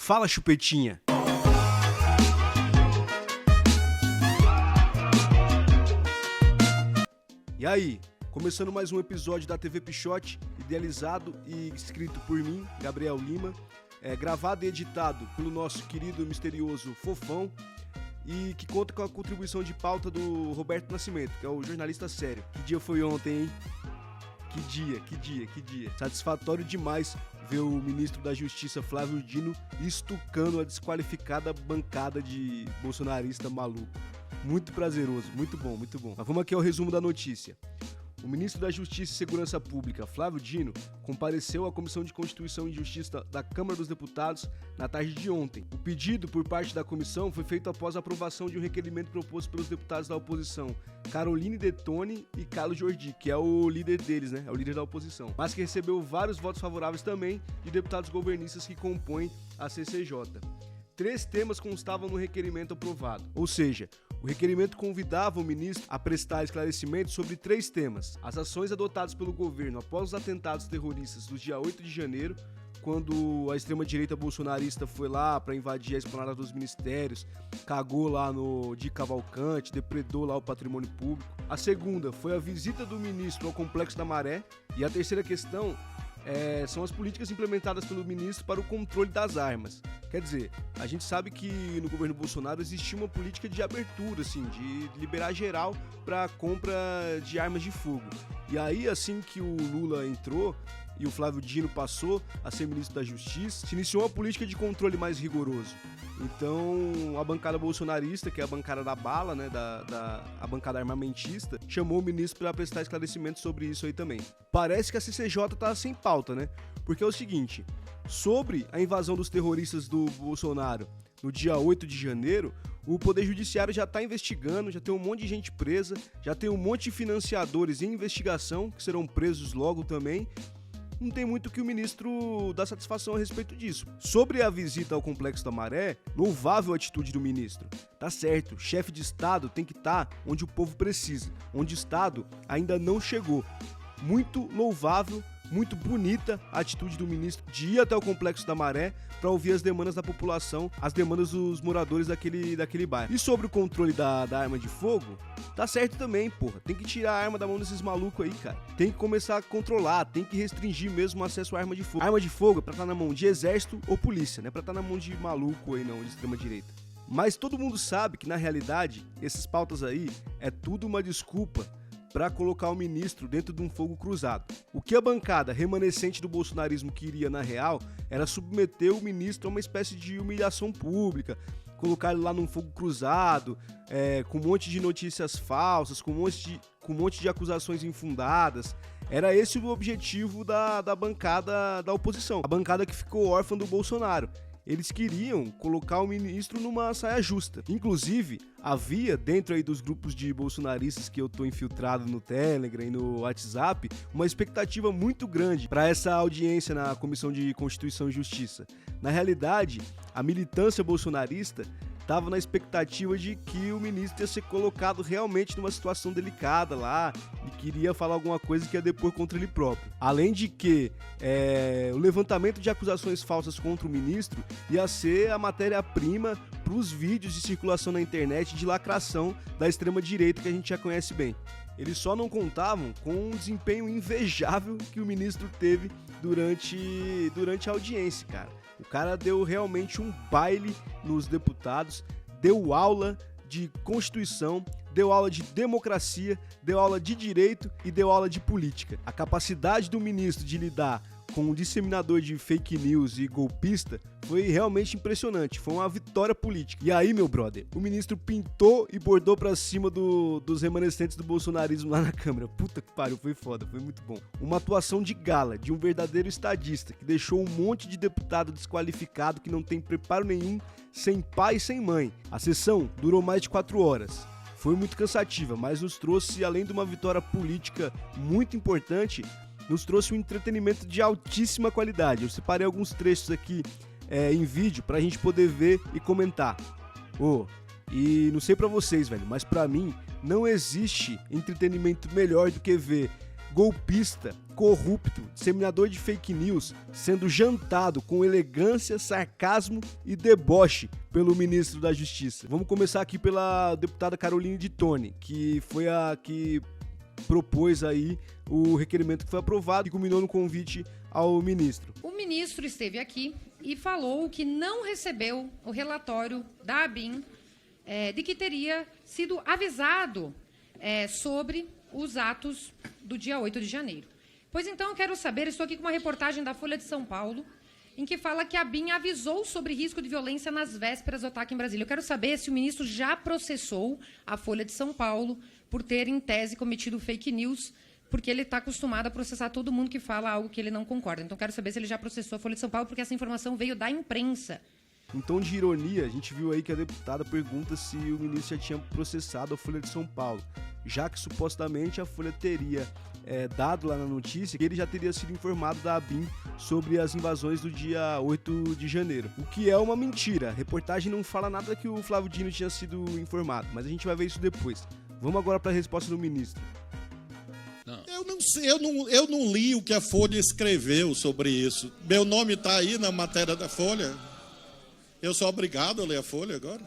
Fala, chupetinha! E aí, começando mais um episódio da TV Pichote, idealizado e escrito por mim, Gabriel Lima, gravado e editado pelo nosso querido e misterioso Fofão, e que conta com a contribuição de pauta do Roberto Nascimento, que é o jornalista sério. Que dia foi ontem, hein? Que dia. Satisfatório demais ver o ministro da Justiça, Flávio Dino, estucando a desqualificada bancada de bolsonarista maluco. Muito prazeroso, muito bom. Mas vamos aqui ao resumo da notícia. O ministro da Justiça e Segurança Pública, Flávio Dino, compareceu à Comissão de Constituição e Justiça da Câmara dos Deputados na tarde de ontem. O pedido por parte da comissão foi feito após a aprovação de um requerimento proposto pelos deputados da oposição, Caroline Detoni e Carlos Jordi, que é o líder deles, né? É o líder da oposição. Mas que recebeu vários votos favoráveis também de deputados governistas que compõem a CCJ. 3 temas constavam no requerimento aprovado, ou seja, o requerimento convidava o ministro a prestar esclarecimentos sobre 3 temas: as ações adotadas pelo governo após os atentados terroristas do dia 8 de janeiro, quando a extrema-direita bolsonarista foi lá para invadir a esplanada dos ministérios, cagou lá no de Cavalcante, depredou lá o patrimônio público. A segunda foi a visita do ministro ao Complexo da Maré. E a terceira questão são as políticas implementadas pelo ministro para o controle das armas. Quer dizer, a gente sabe que no governo Bolsonaro existia uma política de abertura, assim, de liberar geral para compra de armas de fogo. E aí, assim que o Lula entrou e o Flávio Dino passou a ser ministro da Justiça, se iniciou uma política de controle mais rigoroso. Então, a bancada bolsonarista, que é a bancada da bala, né, a bancada armamentista, chamou o ministro para prestar esclarecimentos sobre isso aí também. Parece que a CCJ tá sem pauta, né? Porque é o seguinte, sobre a invasão dos terroristas do Bolsonaro no dia 8 de janeiro, o Poder Judiciário já está investigando, já tem um monte de gente presa, já tem um monte de financiadores em investigação, que serão presos logo também. Não tem muito que o ministro dá satisfação a respeito disso. Sobre a visita ao Complexo da Maré, louvável a atitude do ministro. Tá certo, chefe de Estado tem que estar onde o povo precisa, onde o Estado ainda não chegou. Muito louvável, muito bonita a atitude do ministro de ir até o Complexo da Maré para ouvir as demandas da população, as demandas dos moradores daquele bairro. E sobre o controle da arma de fogo, tá certo também, porra. Tem que tirar a arma da mão desses malucos aí, cara. Tem que começar a controlar, tem que restringir mesmo o acesso à arma de fogo. A arma de fogo é pra estar na mão de exército ou polícia, não é pra estar na mão de maluco aí não, de extrema direita. Mas todo mundo sabe que na realidade, essas pautas aí é tudo uma desculpa para colocar o ministro dentro de um fogo cruzado. O que a bancada remanescente do bolsonarismo queria, na real, era submeter o ministro a uma espécie de humilhação pública, colocar ele lá num fogo cruzado, com um monte de notícias falsas, com um monte de acusações infundadas. Era esse o objetivo da bancada da oposição, a bancada que ficou órfã do Bolsonaro. Eles queriam colocar o ministro numa saia justa. Inclusive, havia dentro aí dos grupos de bolsonaristas que eu tô infiltrado no Telegram e no WhatsApp, uma expectativa muito grande para essa audiência na Comissão de Constituição e Justiça. Na realidade, a militância bolsonarista estava na expectativa de que o ministro ia ser colocado realmente numa situação delicada lá e queria falar alguma coisa que ia depor contra ele próprio. Além de que o levantamento de acusações falsas contra o ministro ia ser a matéria-prima para os vídeos de circulação na internet de lacração da extrema-direita que a gente já conhece bem. Eles só não contavam com o desempenho invejável que o ministro teve durante a audiência, cara. O cara deu realmente um baile nos deputados, deu aula de Constituição, deu aula de democracia, deu aula de direito e deu aula de política. A capacidade do ministro de lidar com um disseminador de fake news e golpista foi realmente impressionante, foi uma vitória política. E aí, meu brother, o ministro pintou e bordou pra cima dos remanescentes do bolsonarismo lá na Câmara. Puta que pariu, foi foda, foi muito bom. Uma atuação de gala, de um verdadeiro estadista, que deixou um monte de deputado desqualificado que não tem preparo nenhum, sem pai e sem mãe. A sessão durou mais de 4 horas. Foi muito cansativa, mas nos trouxe, além de uma vitória política muito importante, nos trouxe um entretenimento de altíssima qualidade. Eu separei alguns trechos aqui em vídeo pra gente poder ver e comentar. E não sei pra vocês, velho, mas pra mim não existe entretenimento melhor do que ver golpista, corrupto, disseminador de fake news, sendo jantado com elegância, sarcasmo e deboche pelo ministro da Justiça. Vamos começar aqui pela deputada Caroline de Toni, que foi a que propôs aí o requerimento que foi aprovado e culminou no convite ao ministro. O ministro esteve aqui e falou que não recebeu o relatório da ABIN de que teria sido avisado sobre os atos do dia 8 de janeiro. Pois então eu quero saber, estou aqui com uma reportagem da Folha de São Paulo, em que fala que a ABIN avisou sobre risco de violência nas vésperas do ataque em Brasília. Eu quero saber se o ministro já processou a Folha de São Paulo por ter, em tese, cometido fake news, porque ele está acostumado a processar todo mundo que fala algo que ele não concorda. Então, quero saber se ele já processou a Folha de São Paulo, porque essa informação veio da imprensa. Em tom de ironia, a gente viu aí que a deputada pergunta se o ministro já tinha processado a Folha de São Paulo, já que supostamente a Folha teria dado lá na notícia que ele já teria sido informado da ABIN sobre as invasões do dia 8 de janeiro. O que é uma mentira. A reportagem não fala nada que o Flávio Dino tinha sido informado, mas a gente vai ver isso depois. Vamos agora para a resposta do ministro. Eu não sei, eu não li o que a Folha escreveu sobre isso. Meu nome está aí na matéria da Folha. Eu sou obrigado a ler a Folha agora?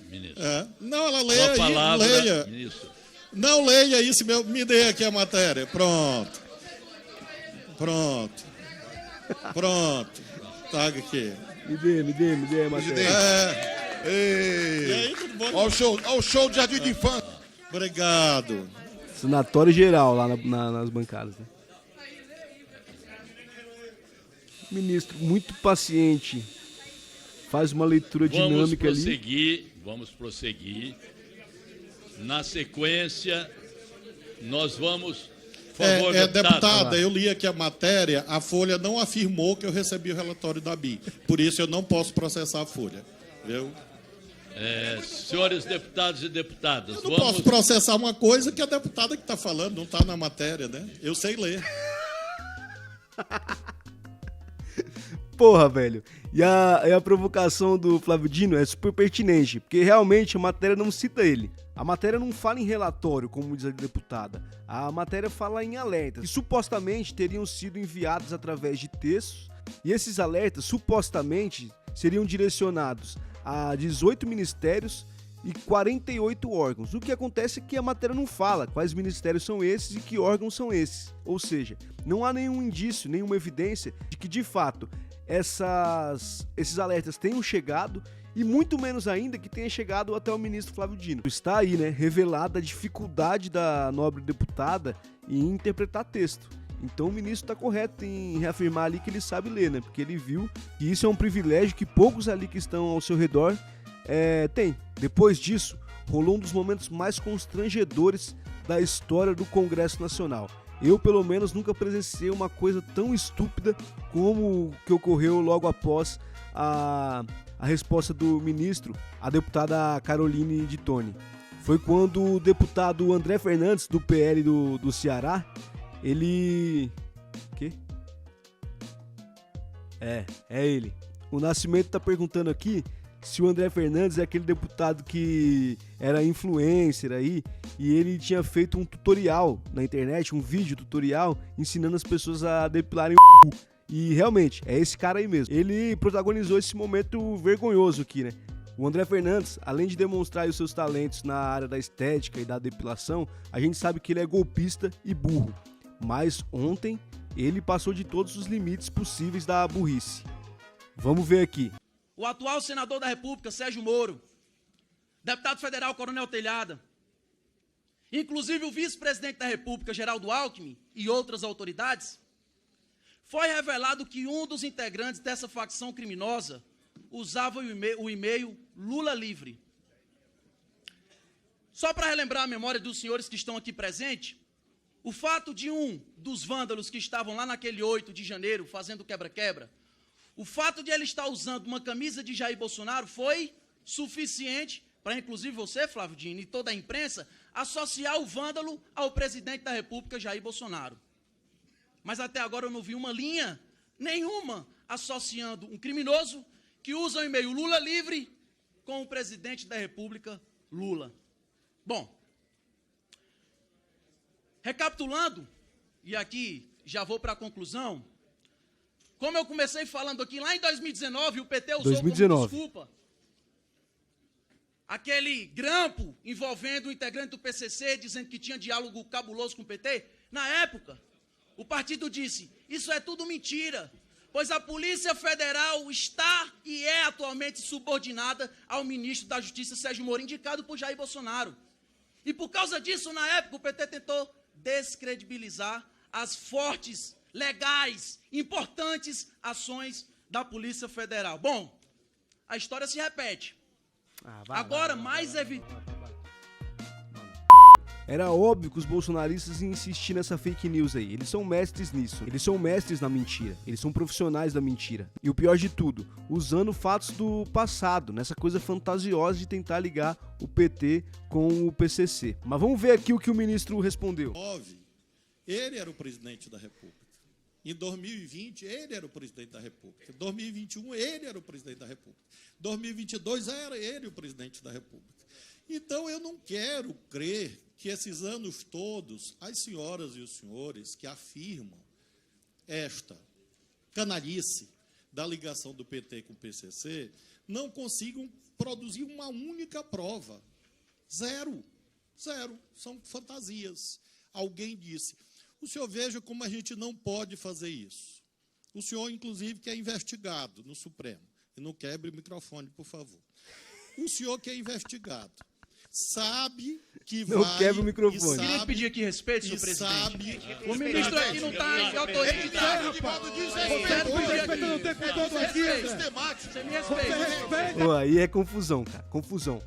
Ministro. Não, ela leia aí, leia. Ministro. Não leia isso, me dê aqui a matéria. Pronto. Tá aqui. Me dê a matéria. E aí, tudo bom? Olha o show de Jardim de Infância. Obrigado. Sanatório geral lá nas bancadas. Né? Ministro, muito paciente. Faz uma leitura dinâmica ali. Vamos prosseguir. Na sequência, nós vamos... Por favor, deputada, eu li aqui a matéria, a Folha não afirmou que eu recebi o relatório da ABIN. Por isso eu não posso processar a Folha. Viu? Senhores deputados e deputadas, eu não posso processar uma coisa que a deputada que está falando não está na matéria, né? Eu sei ler. Porra, velho. E a provocação do Flávio Dino é super pertinente, porque realmente a matéria não cita ele. A matéria não fala em relatório, como diz a deputada. A matéria fala em alertas, que supostamente teriam sido enviados através de textos, e esses alertas supostamente seriam direcionados a 18 ministérios e 48 órgãos. O que acontece é que a matéria não fala quais ministérios são esses e que órgãos são esses. Ou seja, não há nenhum indício, nenhuma evidência de que, de fato, esses alertas tenham chegado e muito menos ainda que tenha chegado até o ministro Flávio Dino. Está aí, né, revelada a dificuldade da nobre deputada em interpretar texto. Então o ministro está correto em reafirmar ali que ele sabe ler, né, porque ele viu que isso é um privilégio que poucos ali que estão ao seu redor têm. Depois disso, rolou um dos momentos mais constrangedores da história do Congresso Nacional. Eu, pelo menos, nunca presenciei uma coisa tão estúpida como o que ocorreu logo após a resposta do ministro, a deputada Caroline de Toni. Foi quando o deputado André Fernandes, do PL do Ceará, ele... Quê? É ele. O Nascimento tá perguntando aqui se o André Fernandes é aquele deputado que era influencer aí e ele tinha feito um tutorial na internet, um vídeo tutorial ensinando as pessoas a depilarem o cu. E realmente, é esse cara aí mesmo. Ele protagonizou esse momento vergonhoso aqui, né? O André Fernandes, além de demonstrar os seus talentos na área da estética e da depilação, a gente sabe que ele é golpista e burro. Mas ontem, ele passou de todos os limites possíveis da burrice. Vamos ver aqui. O atual senador da República, Sérgio Moro, deputado federal Coronel Telhada, inclusive o vice-presidente da República, Geraldo Alckmin, e outras autoridades, foi revelado que um dos integrantes dessa facção criminosa usava o e-mail Lula Livre. Só para relembrar a memória dos senhores que estão aqui presentes, o fato de um dos vândalos que estavam lá naquele 8 de janeiro fazendo quebra-quebra, o fato de ele estar usando uma camisa de Jair Bolsonaro foi suficiente para, inclusive você, Flávio Dino, e toda a imprensa, associar o vândalo ao presidente da República, Jair Bolsonaro. Mas até agora eu não vi uma linha nenhuma associando um criminoso que usa o e-mail Lula Livre com o presidente da República, Lula. Bom, recapitulando, e aqui já vou para a conclusão, como eu comecei falando aqui, lá em 2019, o PT usou 2019. como desculpa aquele grampo envolvendo o integrante do PCC, dizendo que tinha diálogo cabuloso com o PT. Na época, o partido disse, isso é tudo mentira, pois a Polícia Federal está e é atualmente subordinada ao ministro da Justiça, Sérgio Moro, indicado por Jair Bolsonaro. E por causa disso, na época, o PT tentou descredibilizar as fortes, legais, importantes ações da Polícia Federal. Bom, a história se repete. Agora, mais evidente... Era óbvio que os bolsonaristas iam insistir nessa fake news aí. Eles são mestres nisso. Eles são mestres na mentira. Eles são profissionais da mentira. E o pior de tudo, usando fatos do passado, nessa coisa fantasiosa de tentar ligar o PT com o PCC. Mas vamos ver aqui o que o ministro respondeu. Ele era o presidente da República. Em 2020, ele era o presidente da República. Em 2021, ele era o presidente da República. Em 2022, era ele o presidente da República. Então, eu não quero crer que esses anos todos, as senhoras e os senhores que afirmam esta canalice da ligação do PT com o PCC, não consigam produzir uma única prova. Zero. Zero. São fantasias. Alguém disse, o senhor veja como a gente não pode fazer isso. O senhor, inclusive, que é investigado no Supremo. E não quebre o microfone, por favor. O senhor que é investigado sabe que não vai... quebra o microfone. Sabe, Queria pedir aqui respeito, senhor presidente. O ministro aqui não está em autoridade. Você me respeita. Aí é confusão, cara. Confusão.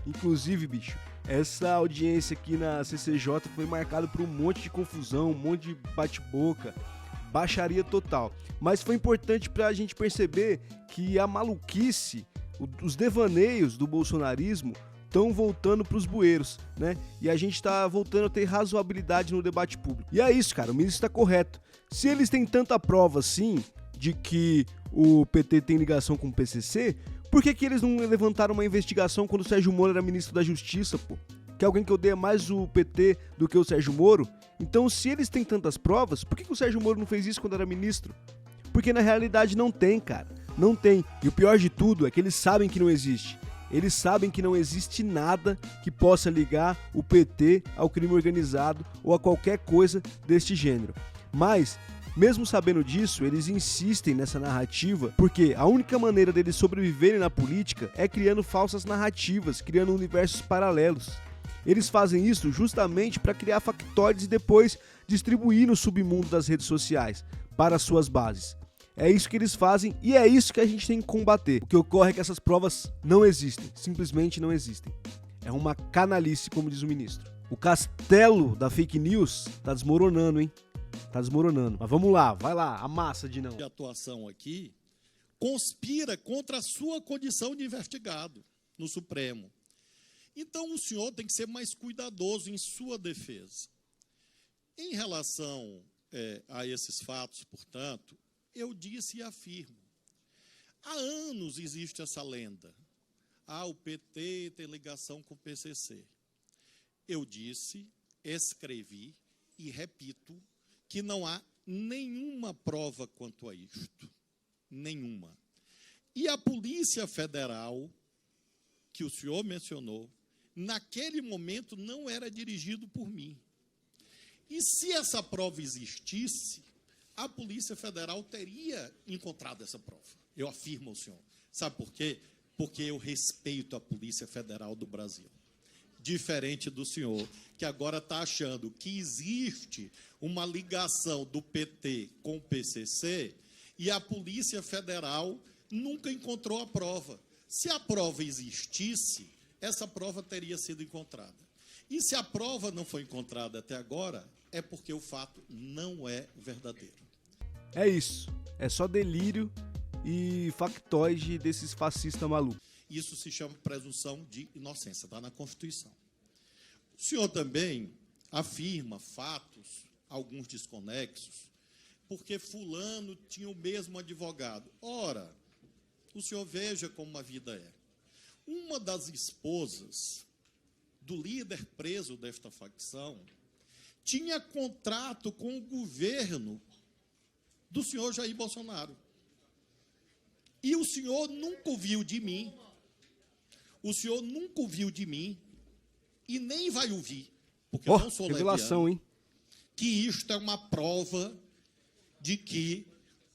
Inclusive, bicho, essa audiência aqui na CCJ foi marcada por um monte de confusão, um monte de bate-boca, baixaria total. Mas foi importante pra gente perceber que a maluquice, os devaneios do bolsonarismo estão voltando pros bueiros, né? E a gente tá voltando a ter razoabilidade no debate público. E é isso, cara, o ministro tá correto. Se eles têm tanta prova, assim, de que o PT tem ligação com o PCC, por que eles não levantaram uma investigação quando o Sérgio Moro era ministro da Justiça, pô? Que é alguém que odeia mais o PT do que o Sérgio Moro? Então, se eles têm tantas provas, por que o Sérgio Moro não fez isso quando era ministro? Porque na realidade não tem, cara. Não tem. E o pior de tudo é que eles sabem que não existe. Eles sabem que não existe nada que possa ligar o PT ao crime organizado ou a qualquer coisa deste gênero. Mas, mesmo sabendo disso, eles insistem nessa narrativa porque a única maneira deles sobreviverem na política é criando falsas narrativas, criando universos paralelos. Eles fazem isso justamente para criar factóides e depois distribuir no submundo das redes sociais para suas bases. É isso que eles fazem e é isso que a gente tem que combater. O que ocorre é que essas provas não existem, simplesmente não existem. É uma canalice, como diz o ministro. O castelo da fake news tá desmoronando, hein? Tá desmoronando. Mas vamos lá, vai lá, amassa de não. A atuação aqui conspira contra a sua condição de investigado no Supremo. Então, o senhor tem que ser mais cuidadoso em sua defesa. Em relação a esses fatos, portanto, eu disse e afirmo. Há anos existe essa lenda. O PT tem ligação com o PCC. Eu disse, escrevi e repito que não há nenhuma prova quanto a isto. Nenhuma. E a Polícia Federal, que o senhor mencionou, naquele momento não era dirigido por mim. E se essa prova existisse, a Polícia Federal teria encontrado essa prova. Eu afirmo ao senhor. Sabe por quê? Porque eu respeito a Polícia Federal do Brasil. Diferente do senhor, que agora está achando que existe uma ligação do PT com o PCC e a Polícia Federal nunca encontrou a prova. Se a prova existisse, essa prova teria sido encontrada. E se a prova não foi encontrada até agora, é porque o fato não é verdadeiro. É isso. É só delírio e factoide desses fascistas malucos. Isso se chama presunção de inocência, está na Constituição. O senhor também afirma fatos, alguns desconexos, porque fulano tinha o mesmo advogado. Ora, o senhor veja como a vida é. Uma das esposas do líder preso desta facção tinha contrato com o governo do senhor Jair Bolsonaro. E o senhor nunca ouviu de mim, e nem vai ouvir, porque eu não sou revelação, leviano, hein? que isto é uma prova de que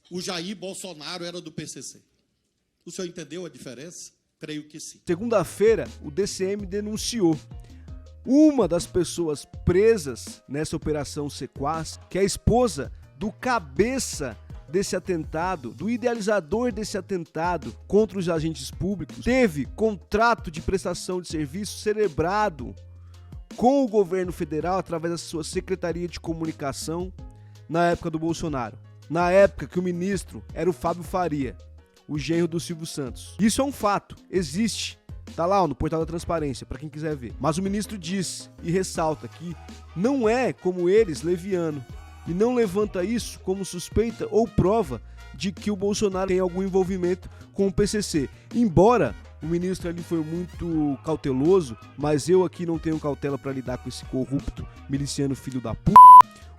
o Jair Bolsonaro era do PCC. O senhor entendeu a diferença? Creio que sim. Segunda-feira, o DCM denunciou uma das pessoas presas nessa operação Sequaz, que é a esposa do cabeça desse atentado, do idealizador desse atentado contra os agentes públicos, teve contrato de prestação de serviço celebrado com o governo federal através da sua Secretaria de Comunicação na época do Bolsonaro. Na época que o ministro era o Fábio Faria, o genro do Silvio Santos. Isso é um fato, existe. Tá lá no portal da transparência, para quem quiser ver. Mas o ministro diz e ressalta que não é, como eles, leviano. E não levanta isso como suspeita ou prova de que o Bolsonaro tem algum envolvimento com o PCC. Embora o ministro ali foi muito cauteloso, mas eu aqui não tenho cautela para lidar com esse corrupto miliciano filho da p***.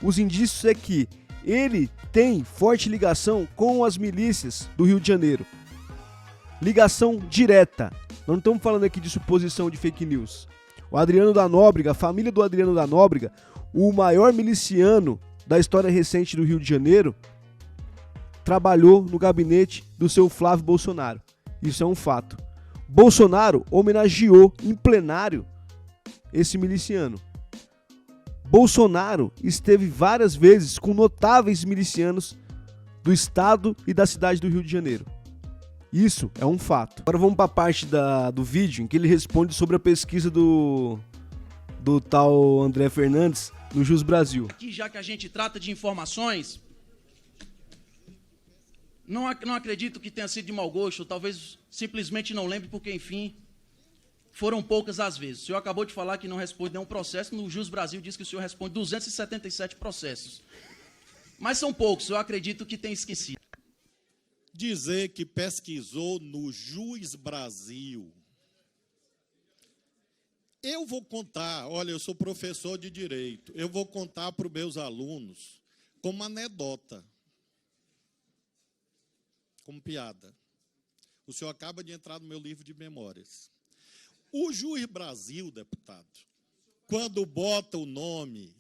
Os indícios é que ele tem forte ligação com as milícias do Rio de Janeiro. Ligação direta. Não estamos falando aqui de suposição de fake news. O Adriano da Nóbrega, a família do Adriano da Nóbrega, o maior miliciano da história recente do Rio de Janeiro, trabalhou no gabinete do seu Flávio Bolsonaro. Isso é um fato. Bolsonaro homenageou em plenário esse miliciano. Bolsonaro esteve várias vezes com notáveis milicianos do estado e da cidade do Rio de Janeiro. Isso é um fato. Agora vamos para a parte do vídeo em que ele responde sobre a pesquisa do tal André Fernandes no Jus Brasil. Aqui, já que a gente trata de informações, não acredito que tenha sido de mau gosto, talvez simplesmente não lembre, porque, enfim, foram poucas as vezes. O senhor acabou de falar que não responde nenhum processo, no Jus Brasil diz que o senhor responde 277 processos. Mas são poucos, eu acredito que tem esquecido. Dizer que pesquisou no Jus Brasil. Eu vou contar, olha, eu sou professor de Direito, eu vou contar para os meus alunos como anedota, como piada. O senhor acaba de entrar no meu livro de memórias. O Jus Brasil, deputado, quando bota o nome,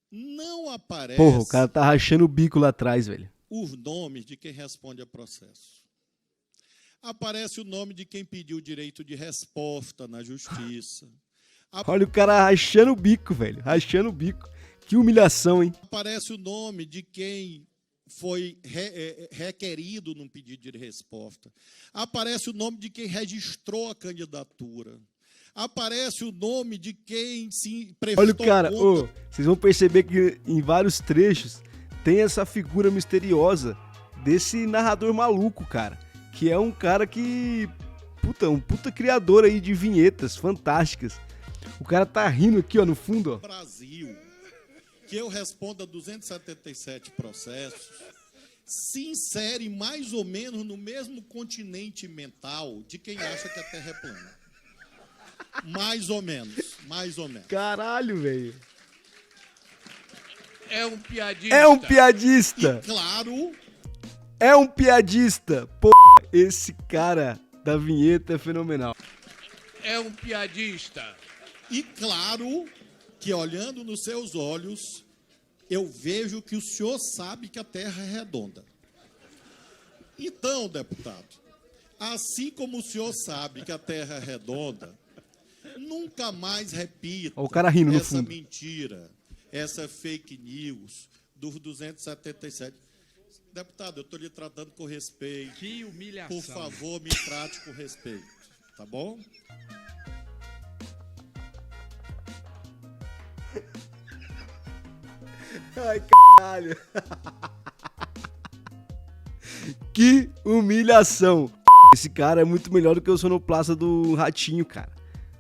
não aparece... Porra, o cara tá rachando o bico lá atrás, velho. Os nomes de quem responde a processo. Aparece o nome de quem pediu direito de resposta na justiça. Olha o cara rachando o bico, velho. Rachando o bico. Que humilhação, hein? Aparece o nome de quem foi requerido num pedido de resposta. Aparece o nome de quem registrou a candidatura. Aparece o nome de quem se prestou. Olha o cara, vocês vão perceber que em vários trechos tem essa figura misteriosa desse narrador maluco, cara. Que é um cara que... um puta criador aí de vinhetas fantásticas. O cara tá rindo aqui, ó, no fundo, ó. Brasil, que eu responda 277 processos, se insere mais ou menos no mesmo continente mental de quem acha que a Terra é plana. Mais ou menos. Caralho, velho. É um piadista. É um piadista. E claro... É um piadista. Pô, esse cara da vinheta é fenomenal. É um piadista. E claro que, olhando nos seus olhos, eu vejo que o senhor sabe que a Terra é redonda. Então, deputado, assim como o senhor sabe que a Terra é redonda, nunca mais repita o cara rindo no essa fundo. Mentira, essa fake news dos 277. Deputado, eu estou lhe tratando com respeito. Que humilhação. Por favor, me trate com respeito, tá bom? Ai, caralho. Que humilhação. Esse cara é muito melhor do que o sonoplasta do Ratinho, cara.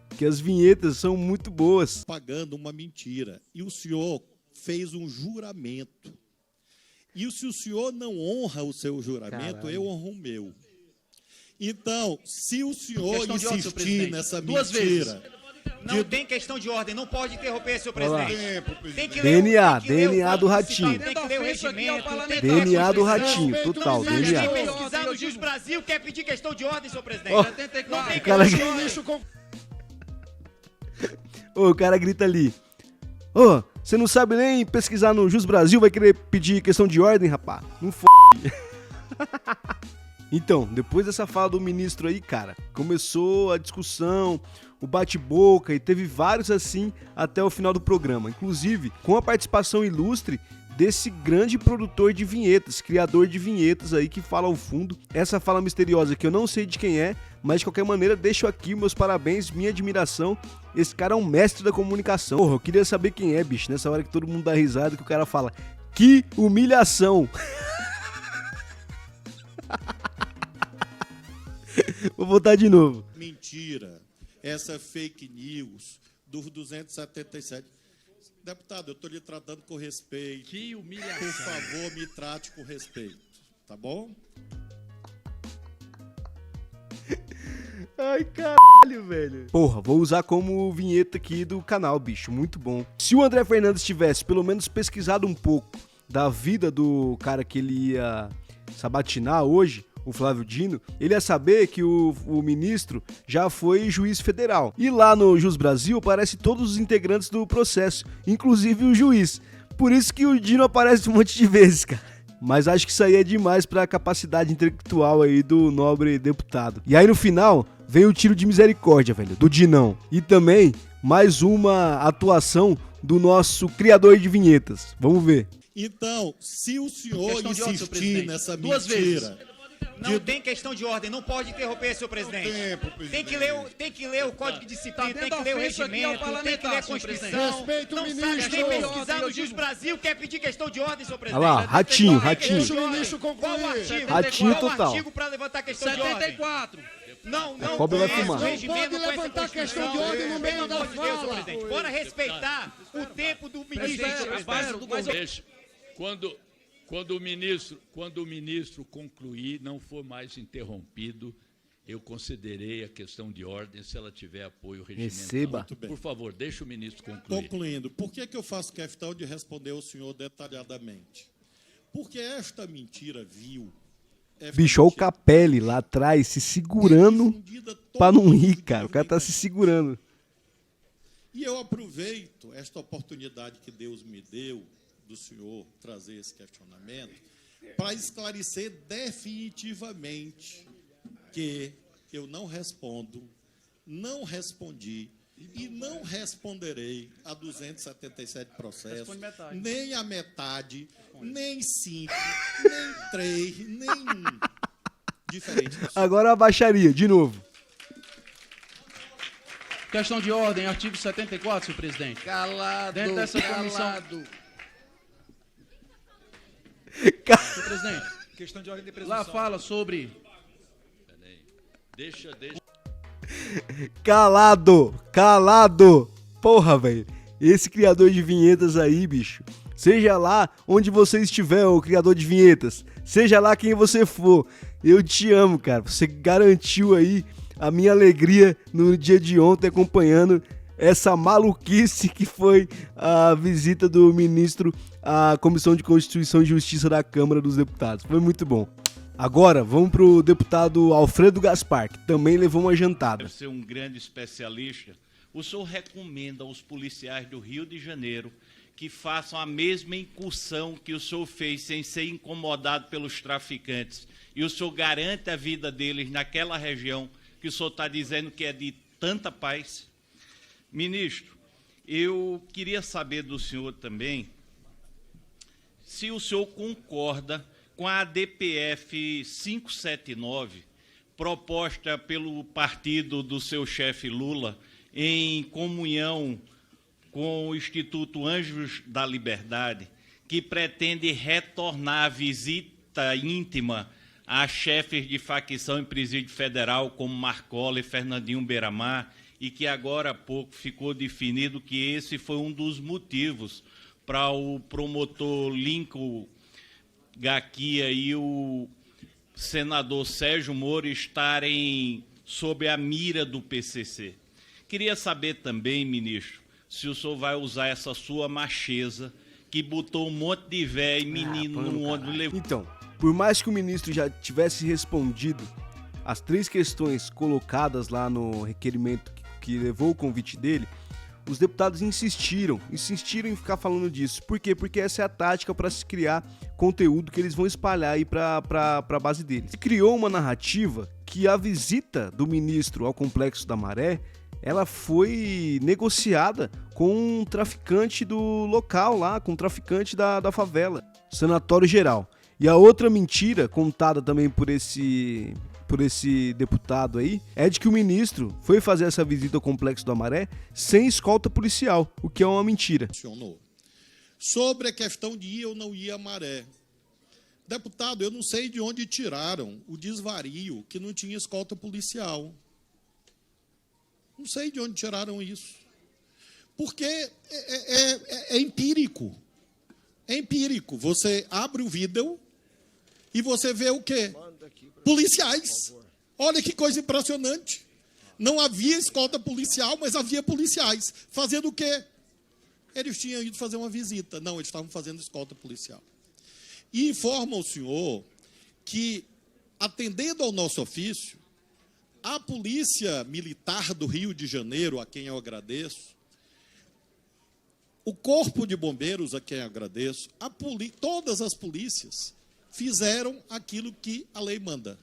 Porque as vinhetas são muito boas. Pagando uma mentira. E o senhor fez um juramento. E se o senhor não honra o seu juramento, Caralho. eu honro o meu. Então, se o senhor Questão de ordem, senhor insistir presidente. nessa Duas mentira... vezes. Não tem questão de ordem, não pode interromper, senhor presidente. Tem que DNA, tem que ler DNA o do Código Ratinho. Municipal, tem que ler o regimento, tem que ler a DNA do Constituição. Ratinho, total, Não DNA. quer pesquisar no Jus Brasil, quer pedir questão de ordem, senhor presidente. Ó, Não tem o cara- questão de ordem. Ô, o cara grita ali. Ô, você não sabe nem pesquisar no Jus Brasil, vai querer pedir questão de ordem, rapá? Não f***. Então, depois dessa fala do ministro aí, cara, começou a discussão, o bate-boca e teve vários assim até o final do programa. Inclusive, com a participação ilustre desse grande produtor de vinhetas, criador de vinhetas aí que fala ao fundo. Essa fala misteriosa que eu não sei de quem é, mas de qualquer maneira deixo aqui meus parabéns, minha admiração. Esse cara é um mestre da comunicação. Porra, eu queria saber quem é, bicho, nessa hora que todo mundo dá risada que o cara fala: que humilhação! Vou voltar de novo. Mentira. Essa fake news dos 277. Deputado, eu estou lhe tratando com respeito. Que humilhação. Por favor, me trate com respeito. Tá bom? Ai, caralho, velho. Porra, vou usar como vinheta aqui do canal, bicho. Muito bom. Se o André Fernandes tivesse pelo menos pesquisado um pouco da vida do cara que ele ia sabatinar hoje, o Flávio Dino, ele ia saber que o ministro já foi juiz federal. E lá no Jus Brasil aparece todos os integrantes do processo, inclusive o juiz. Por isso que o Dino aparece um monte de vezes, cara. Mas acho que isso aí é demais pra capacidade intelectual aí do nobre deputado. E aí no final, vem o tiro de misericórdia, velho, do Dinão. E também mais uma atuação do nosso criador de vinhetas. Vamos ver. Então, se o senhor Questão de ordem, senhor insistir presidente. nessa Duas mentira... Não tem questão de ordem, não pode interromper, senhor presidente. Tem que ler o Código de Disciplina, tem que ler o regimento, tem que ler a Constituição. Respeito o Não ministro. sabe nem pesquisar no Jus Brasil, quer pedir questão de ordem, senhor presidente. Olha lá, ratinho, Não tem ratinho. questão de ordem. Deixa o ministro Qual o concluir. artigo? Ratinho Qual o total. artigo para levantar questão de ordem? 74. Não cobra vai conhece fumar. o regimento, Não pode conhece a levantar questão de Constituição. ordem no meio Pelo da amor de Deus, senhor fala. presidente. Bora respeitar o tempo do ministro, senhor presidente. Deixa. Quando o ministro concluir, não for mais interrompido, eu considerei a questão de ordem, se ela tiver apoio regimental. Receba. Muito bem. Por favor, deixa o ministro concluir. Concluindo, por que eu faço questão de responder ao senhor detalhadamente? Porque esta mentira vil... Bicho, olha o Capelli lá atrás se segurando pra não rir, cara. O cara tá se segurando. E eu aproveito esta oportunidade que Deus me deu do senhor trazer esse questionamento para esclarecer definitivamente que eu não respondo, não respondi e não responderei a 277 processos, nem a metade, nem 5, nem 3, nem 1. Diferente do senhor. Agora a baixaria, de novo. Questão de ordem, artigo 74, senhor presidente. Calado, Dentro dessa comissão- calado. Senhor presidente, Questão de ordem de presunção. lá fala sobre... Deixa. Calado, calado. Porra, velho. Esse criador de vinhetas aí, bicho. Seja lá onde você estiver, o criador de vinhetas. Seja lá quem você for. Eu te amo, cara. Você garantiu aí a minha alegria no dia de ontem acompanhando essa maluquice que foi a visita do ministro à Comissão de Constituição e Justiça da Câmara dos Deputados. Foi muito bom. Agora, vamos pro deputado Alfredo Gaspar, que também levou uma jantada. Deve ser um grande especialista. O senhor recomenda aos policiais do Rio de Janeiro que façam a mesma incursão que o senhor fez sem ser incomodado pelos traficantes. E o senhor garante a vida deles naquela região que o senhor está dizendo que é de tanta paz? Ministro, eu queria saber do senhor também se o senhor concorda com a ADPF 579, proposta pelo partido do seu chefe Lula, em comunhão com o Instituto Anjos da Liberdade, que pretende retornar a visita íntima a chefes de facção em presídio federal, como Marcola e Fernandinho Beiramar, e que agora há pouco ficou definido que esse foi um dos motivos para o promotor Lincoln Gaquia e o senador Sérgio Moro estarem sob a mira do PCC. Queria saber também, ministro, se o senhor vai usar essa sua macheza que botou um monte de véio e menino no ônibus e levou. Então, por mais que o ministro já tivesse respondido as 3 questões colocadas lá no requerimento que levou o convite dele, os deputados insistiram em ficar falando disso. Por quê? Porque essa é a tática para se criar conteúdo que eles vão espalhar aí para a base deles. Se criou uma narrativa que a visita do ministro ao Complexo da Maré, ela foi negociada com um traficante do local lá, com um traficante da favela, Sanatório Geral. E a outra mentira, contada também por esse deputado aí, é de que o ministro foi fazer essa visita ao Complexo da Maré sem escolta policial, o que é uma mentira. Sobre a questão de ir ou não ir à Maré. Deputado, eu não sei de onde tiraram o desvario que não tinha escolta policial. Não sei de onde tiraram isso. Porque é empírico. É empírico. Você abre o vídeo e você vê o quê? Policiais. Olha que coisa impressionante. Não havia escolta policial, mas havia policiais. Fazendo o quê? Eles tinham ido fazer uma visita. Não, eles estavam fazendo escolta policial. E informa o senhor que, atendendo ao nosso ofício, a Polícia Militar do Rio de Janeiro, a quem eu agradeço, o Corpo de Bombeiros, a quem eu agradeço, todas as polícias fizeram aquilo que a lei manda.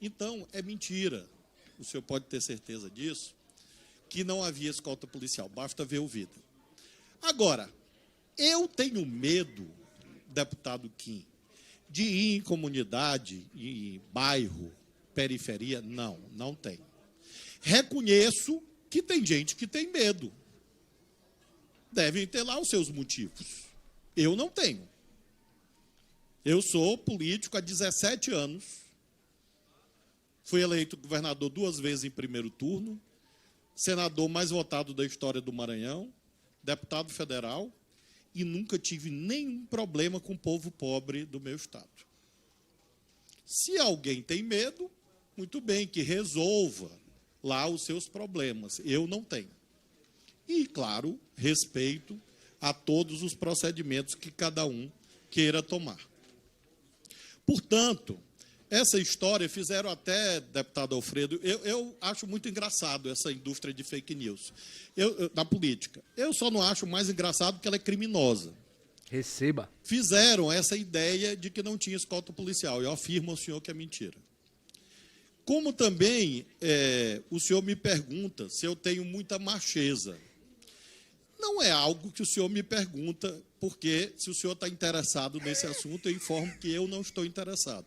Então, é mentira, o senhor pode ter certeza disso, que não havia escolta policial, basta ver o vídeo. Agora, eu tenho medo, deputado Kim, de ir em comunidade, em bairro, periferia, não tem. Reconheço que tem gente que tem medo. Devem ter lá os seus motivos. Eu não tenho. Eu sou político há 17 anos. Fui eleito governador 2 vezes em primeiro turno, senador mais votado da história do Maranhão, deputado federal, e nunca tive nenhum problema com o povo pobre do meu estado. Se alguém tem medo, muito bem, que resolva lá os seus problemas. Eu não tenho. E, claro, respeito a todos os procedimentos que cada um queira tomar. Portanto, essa história fizeram até, deputado Alfredo, eu acho muito engraçado essa indústria de fake news na política. Eu só não acho mais engraçado porque ela é criminosa. Receba. Fizeram essa ideia de que não tinha escolta policial. Eu afirmo ao senhor que é mentira. Como também o senhor me pergunta se eu tenho muita macheza. Não é algo que o senhor me pergunta, porque se o senhor está interessado nesse assunto, eu informo que eu não estou interessado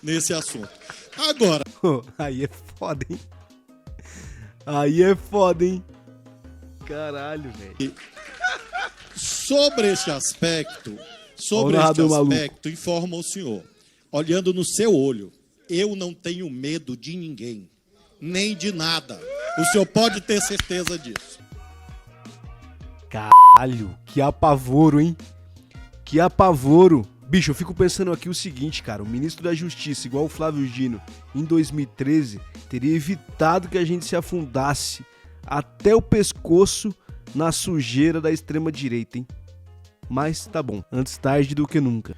nesse assunto. Agora... Aí é foda, hein? Aí é foda, hein? Caralho, velho. Sobre este aspecto, informo ao senhor, olhando no seu olho, eu não tenho medo de ninguém, nem de nada. O senhor pode ter certeza disso. Caralho, que apavoro, hein? Que apavoro. Bicho, eu fico pensando aqui o seguinte, cara. O ministro da Justiça, igual o Flávio Dino, em 2013, teria evitado que a gente se afundasse até o pescoço na sujeira da extrema-direita, hein? Mas tá bom, antes tarde do que nunca.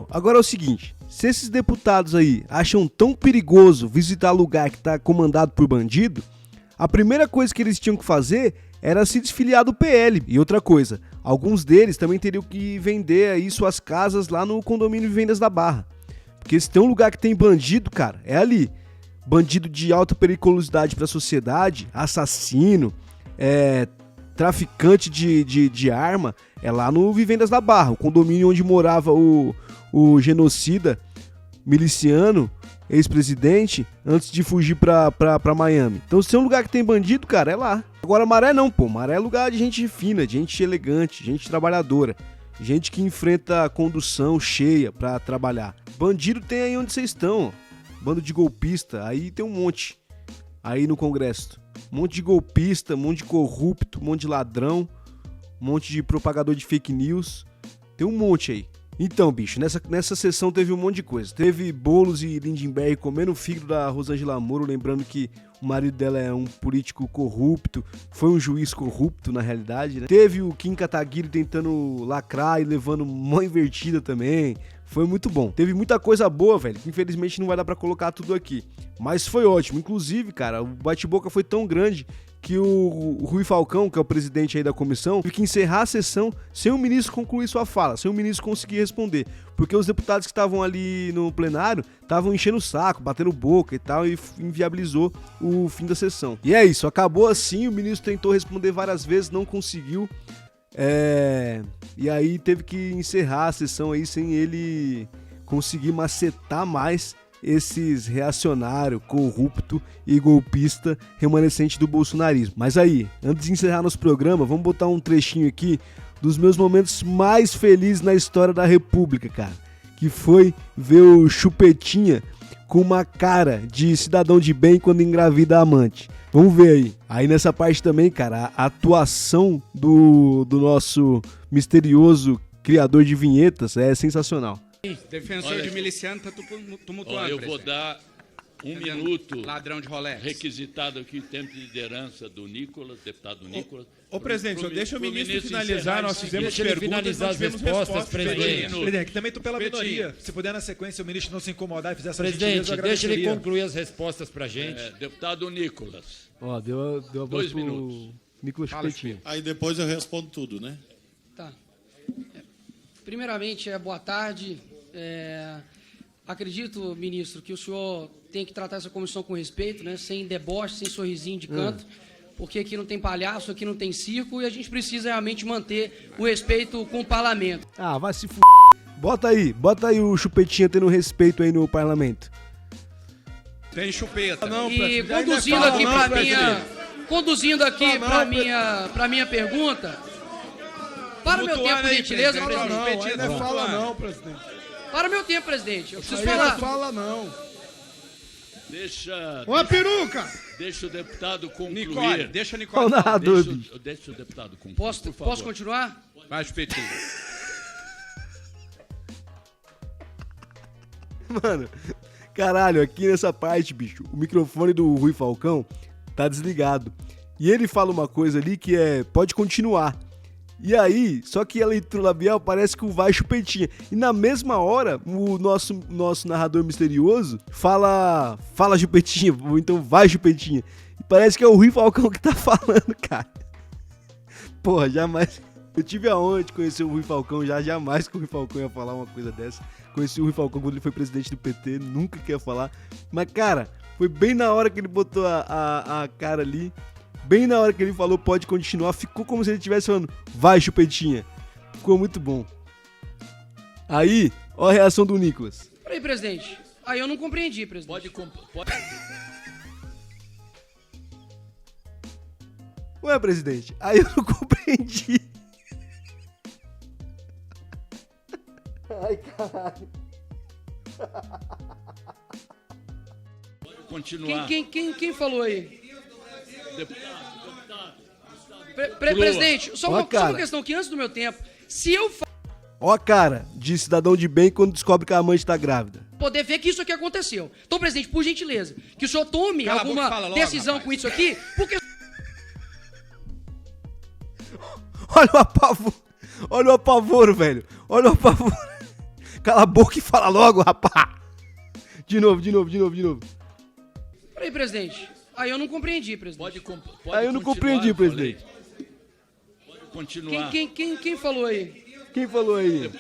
Agora é o seguinte, se esses deputados aí acham tão perigoso visitar lugar que tá comandado por bandido, a primeira coisa que eles tinham que fazer era se desfiliar do PL. E outra coisa, alguns deles também teriam que vender aí suas casas lá no condomínio Vivendas da Barra. Porque se tem um lugar que tem bandido, cara, é ali. Bandido de alta periculosidade para a sociedade, assassino, traficante de arma, é lá no Vivendas da Barra, o condomínio onde morava o genocida miliciano, ex-presidente, antes de fugir pra Miami. Então, se tem um lugar que tem bandido, cara, é lá. Agora, Maré não, pô. Maré é lugar de gente fina, de gente elegante, gente trabalhadora. Gente que enfrenta a condução cheia pra trabalhar. Bandido tem aí onde vocês estão, ó. Bando de golpista, aí tem um monte. Aí no Congresso. Um monte de golpista, um monte de corrupto, um monte de ladrão, um monte de propagador de fake news. Tem um monte aí. Então, bicho, nessa sessão teve um monte de coisa. Teve Boulos e Lindenberg comendo o fígado da Rosângela Moro, lembrando que o marido dela é um político corrupto, foi um juiz corrupto na realidade, né? Teve o Kim Kataguiri tentando lacrar e levando mão invertida também. Foi muito bom. Teve muita coisa boa, velho, que infelizmente não vai dar pra colocar tudo aqui. Mas foi ótimo. Inclusive, cara, o bate-boca foi tão grande que o Rui Falcão, que é o presidente aí da comissão, teve que encerrar a sessão sem o ministro concluir sua fala, sem o ministro conseguir responder. Porque os deputados que estavam ali no plenário estavam enchendo o saco, batendo boca e tal, e inviabilizou o fim da sessão. E é isso, acabou assim, o ministro tentou responder várias vezes, não conseguiu. E aí teve que encerrar a sessão aí sem ele conseguir macetar mais esses reacionário, corrupto e golpista remanescente do bolsonarismo. Mas aí, antes de encerrar nosso programa, vamos botar um trechinho aqui dos meus momentos mais felizes na história da República, cara. Que foi ver o Chupetinha com uma cara de cidadão de bem quando engravida a amante. Vamos ver aí. Aí nessa parte também, cara, a atuação do nosso misterioso criador de vinhetas é sensacional. Defensor de miliciano tá tumultuando. Eu vou dar um minuto. Ladrão de Rolex. Requisitado aqui o tempo de liderança do Nicolas, deputado Nicolas. Ô, presidente, deixa o ministro finalizar. Nós fizemos perguntas, finalizar as respostas, presidente. Presidente, também estou pela minoria. Se puder, na sequência, o ministro não se incomodar e fizer essa gentileza, presidente, deixa ele concluir as respostas pra gente. Deputado Nicolas. Ó, deu a voz pro Nicolas Chupetinha. Aí depois eu respondo tudo, né? Tá. Primeiramente, boa tarde. Acredito, ministro, que o senhor tem que tratar essa comissão com respeito, né? Sem deboche, sem sorrisinho de canto, porque aqui não tem palhaço, aqui não tem circo e a gente precisa realmente manter o respeito com o parlamento. Ah, vai se f***. Bota aí o Chupetinha tendo respeito aí no parlamento. Tem chupeta. E conduzindo aqui pra minha pergunta, para o meu tempo, por gentileza, presidente. Não fala não, presidente. Para o meu tempo, presidente. Eu preciso falar. falar. Não fala não. Deixa a peruca! Deixa o deputado concluir. Nicole, deixa a Nicole. Deixa o deputado concluir. Posso continuar? Vai, Chupetinho. Mano, caralho, aqui nessa parte, bicho, o microfone do Rui Falcão tá desligado. E ele fala uma coisa ali que pode continuar. E aí, só que a leitura labial parece que o vai Chupetinha. E na mesma hora, o nosso narrador misterioso fala Chupetinha, ou então vai Chupetinha. E parece que é o Rui Falcão que tá falando, cara. Porra, jamais... Eu tive a honra de conhecer o Rui Falcão jamais que o Rui Falcão ia falar uma coisa dessa. Conheci o Rui Falcão quando ele foi presidente do PT, nunca que ia falar. Mas, cara, foi bem na hora que ele botou a cara ali. Bem na hora que ele falou pode continuar, ficou como se ele estivesse falando vai Chupetinha. Ficou muito bom. Aí, ó a reação do Nicolas. Peraí, presidente. Aí eu não compreendi, presidente. Pode... Ué, presidente, aí eu não compreendi. Ai, caralho. Pode continuar. Quem falou aí? Deputado. Presidente, só uma questão que antes do meu tempo, se eu Ó a cara de cidadão de bem quando descobre que a amante tá grávida. Poder ver que isso aqui aconteceu. Então, presidente, por gentileza, que o senhor tome alguma decisão com isso aqui, porque... Olha o apavoro, velho. Olha o apavoro. Cala a boca e fala logo, rapaz. De novo. Peraí, presidente. Aí eu não compreendi, presidente. Aí eu não compreendi, presidente. Pode continuar. Quem falou aí? Quem falou aí?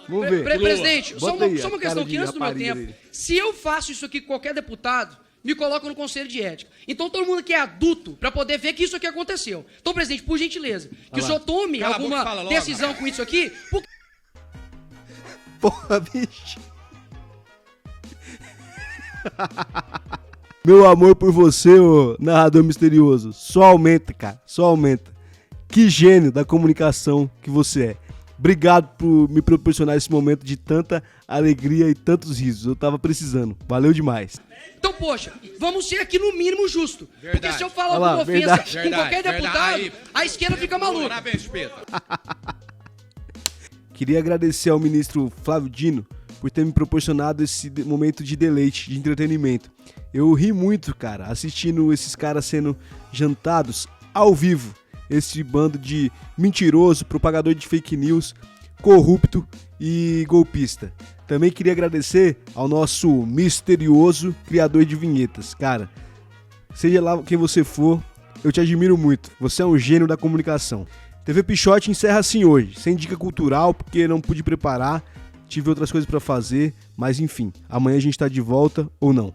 Vamos ver. Presidente, só uma questão que antes do meu tempo, se eu faço isso aqui com qualquer deputado, me colocam no Conselho de Ética. Então todo mundo aqui é adulto pra poder ver que isso aqui aconteceu. Então, presidente, por gentileza, que o senhor tome alguma decisão com isso aqui, porque... Porra, bicho. Meu amor por você, ô narrador misterioso, só aumenta, cara, só aumenta. Que gênio da comunicação que você é. Obrigado por me proporcionar esse momento de tanta alegria e tantos risos. Eu tava precisando. Valeu demais. Então, poxa, vamos ser aqui no mínimo justo. Verdade. Porque se eu falar alguma ofensa com qualquer deputado, a esquerda fica maluca. Queria agradecer ao ministro Flávio Dino por ter me proporcionado esse momento de deleite, de entretenimento. Eu ri muito, cara, assistindo esses caras sendo jantados ao vivo. Esse bando de mentiroso, propagador de fake news, corrupto e golpista. Também queria agradecer ao nosso misterioso criador de vinhetas. Cara, seja lá quem você for, eu te admiro muito. Você é um gênio da comunicação. TV Pichote encerra assim hoje, sem dica cultural, porque não pude preparar, tive outras coisas pra fazer, mas enfim, amanhã a gente tá de volta ou não.